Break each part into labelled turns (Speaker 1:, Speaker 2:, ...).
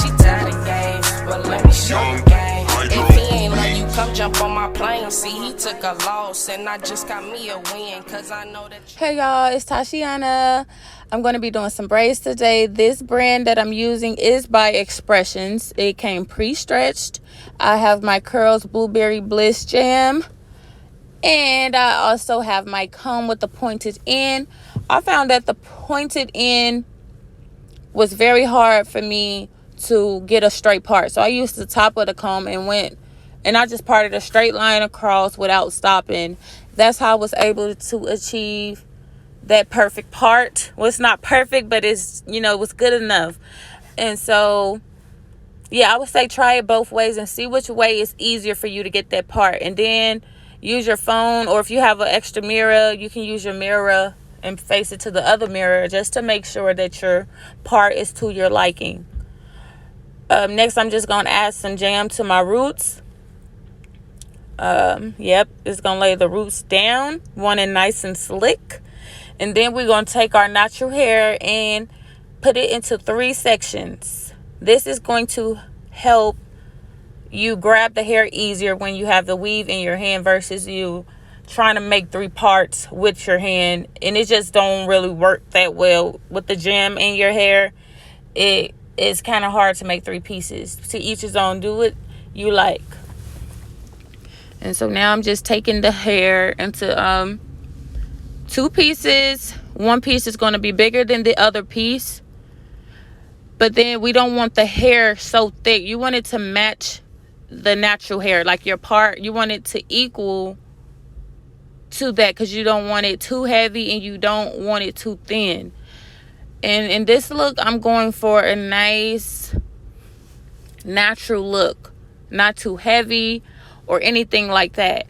Speaker 1: she tired of games, but let me show you game. If he ain't let you come jump on my plane, see he took a loss and I just got me a win, cause I know that.
Speaker 2: Hey y'all, it's Tashiana. I'm going to be doing some braids today. This brand that I'm using is by Expressions. It came pre-stretched. I have my Curls Blueberry Bliss Jam, and I also have my comb with the pointed end. I found that the pointed end was very hard for me to get a straight part, so I used the top of the comb and I just parted a straight line across without stopping. That's how I was able to achieve that perfect part. Well, it's not perfect, but it's, it was good enough. And so yeah, I would say try it both ways and see which way is easier for you to get that part, and then use your phone, or if you have an extra mirror, you can use your mirror and face it to the other mirror just to make sure that your part is to your liking. Next, I'm just going to add some jam to my roots. It's going to lay the roots down, want it nice and slick. And then we're going to take our natural hair and put it into 3 sections. This is going to help you grab the hair easier when you have the weave in your hand versus you trying to make 3 parts with your hand, and it just don't really work that well with the jam in your hair. It is kind of hard to make 3 pieces. To each his own, do what you like. And so now I'm just taking the hair into 2 pieces. One piece is going to be bigger than the other piece, but then we don't want the hair so thick. You want it to match the natural hair, like your part. You want it to equal to that, because you don't want it too heavy and you don't want it too thin. And in this look, I'm going for a nice natural look, not too heavy or anything like that.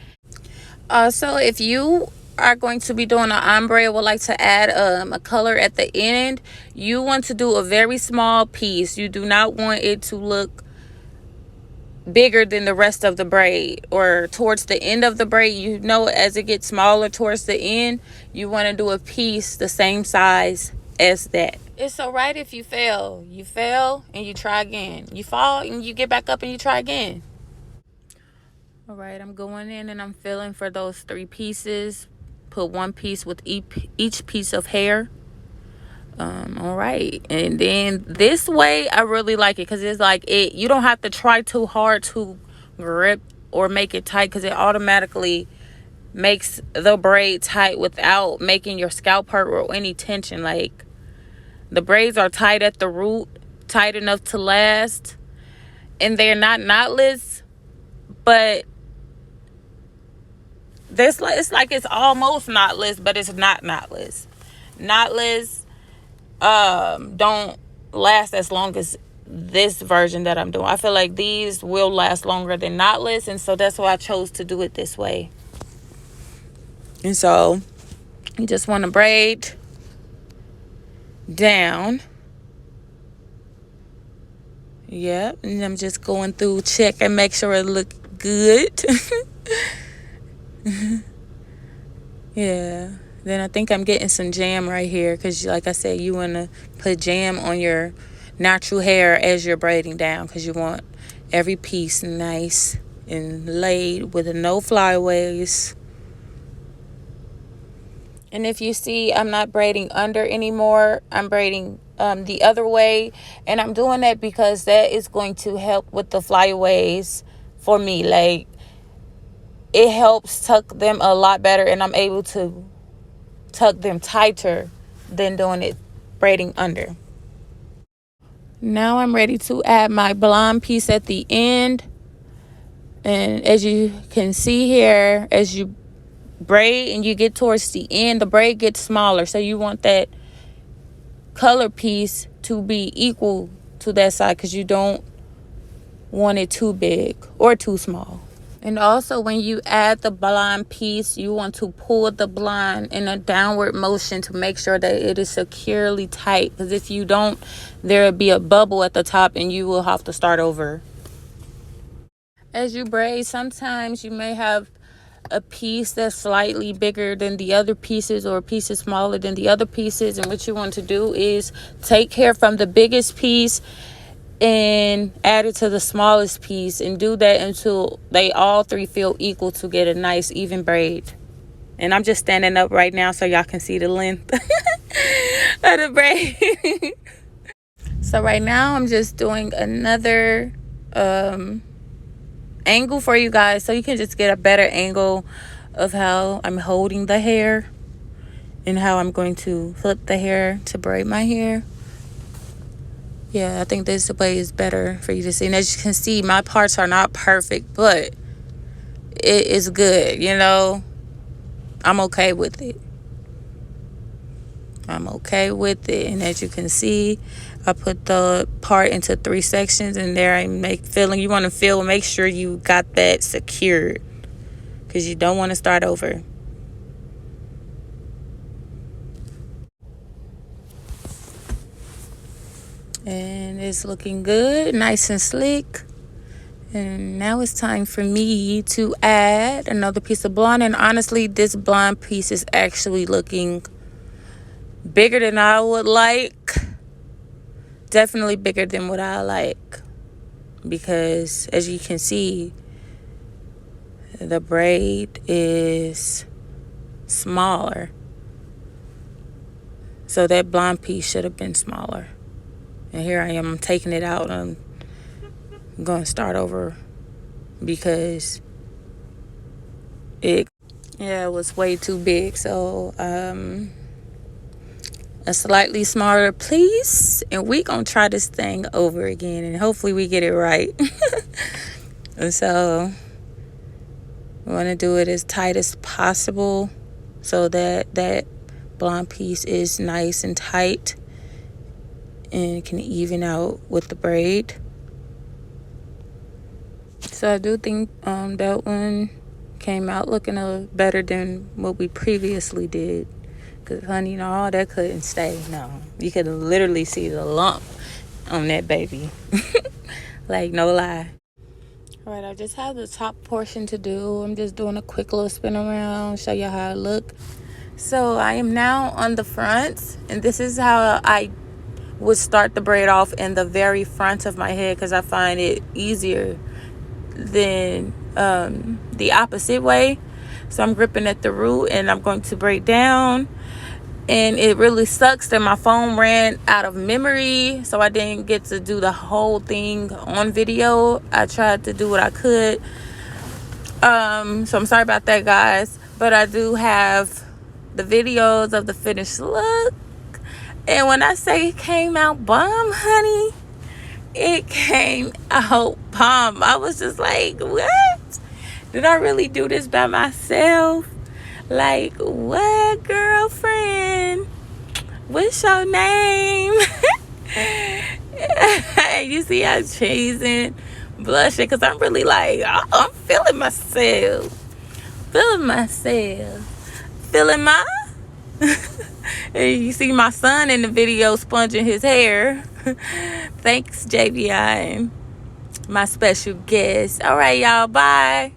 Speaker 2: So if you are going to be doing an ombre or would like to add a color at the end, you want to do a very small piece. You do not want it to look bigger than the rest of the braid, or towards the end of the braid. As it gets smaller towards the end, you want to do a piece the same size as that. It's all right if you fail. You fail and you try again. You fall and you get back up and you try again. All right, I'm going in and I'm filling for those 3 pieces. Put 1 piece with each piece of hair. All right, and then this way I really like it, because it's like you don't have to try too hard to grip or make it tight, because it automatically makes the braid tight without making your scalp hurt or any tension. Like, the braids are tight at the root, tight enough to last, and they're not knotless, but it's almost knotless, but it's not knotless. Knotless don't last as long as this version that I'm doing. I feel like these will last longer than knotless, and so that's why I chose to do it this way. And so you just want to braid down. Yep, and I'm just going through, check and make sure it look good. Yeah. Then I think I'm getting some jam right here, because like I said, you want to put jam on your natural hair as you're braiding down, because you want every piece nice and laid with no flyaways. And if you see, I'm not braiding under anymore. I'm braiding the other way, and I'm doing that because that is going to help with the flyaways for me. Like, it helps tuck them a lot better, and I'm able to tuck them tighter than doing it braiding under. Now I'm ready to add my blonde piece at the end. And as you can see here, as you braid and you get towards the end, the braid gets smaller. So you want that color piece to be equal to that side, because you don't want it too big or too small. And also, when you add the blonde piece, you want to pull the blonde in a downward motion to make sure that it is securely tight, because if you don't, there will be a bubble at the top and you will have to start over. As you braid, sometimes you may have a piece that's slightly bigger than the other pieces, or pieces smaller than the other pieces, and what you want to do is take hair from the biggest piece and add it to the smallest piece, and do that until they all three feel equal to get a nice even braid. And I'm just standing up right now so y'all can see the length of the braid. So right now I'm just doing another angle for you guys, so you can just get a better angle of how I'm holding the hair and how I'm going to flip the hair to braid my hair. Yeah, I think this way is better for you to see. And as you can see, my parts are not perfect, but it is good, you know. I'm okay with it. I'm okay with it. And as you can see, I put the part into 3 sections, and there I you want to make sure you got that secured, because you don't want to start over. And it's looking good, nice and slick. And now it's time for me to add another piece of blonde. And honestly, this blonde piece is actually looking bigger than I would like. Definitely bigger than what I like, because as you can see, the braid is smaller. So that blonde piece should have been smaller. And here I am, I'm taking it out. I'm going to start over because it was way too big. So a slightly smaller piece, and we gonna try this thing over again, and hopefully we get it right. And so we want to do it as tight as possible so that that blonde piece is nice and tight and can even out with the braid. So I do think that one came out looking a little better than what we previously did. Because, honey, no, that couldn't stay. No. You could literally see the lump on that baby. Like, no lie. All right, I just have the top portion to do. I'm just doing a quick little spin around, show you how it look. So I am now on the front, and this is how I would start the braid off in the very front of my head, because I find it easier than the opposite way. So I'm gripping at the root, and I'm going to braid down. And it really sucks that my phone ran out of memory, so I didn't get to do the whole thing on video. I tried to do what I could. So I'm sorry about that, guys. But I do have the videos of the finished look. And when I say it came out bomb, honey, it came out bomb. I was just like, what? Did I really do this by myself? Like, what, girlfriend? What's your name? You see, I'm cheesing, blushing, because I'm really like, I'm feeling myself. Feeling my... And you see my son in the video sponging his hair. Thanks, JBI, my special guest. All right, y'all, bye.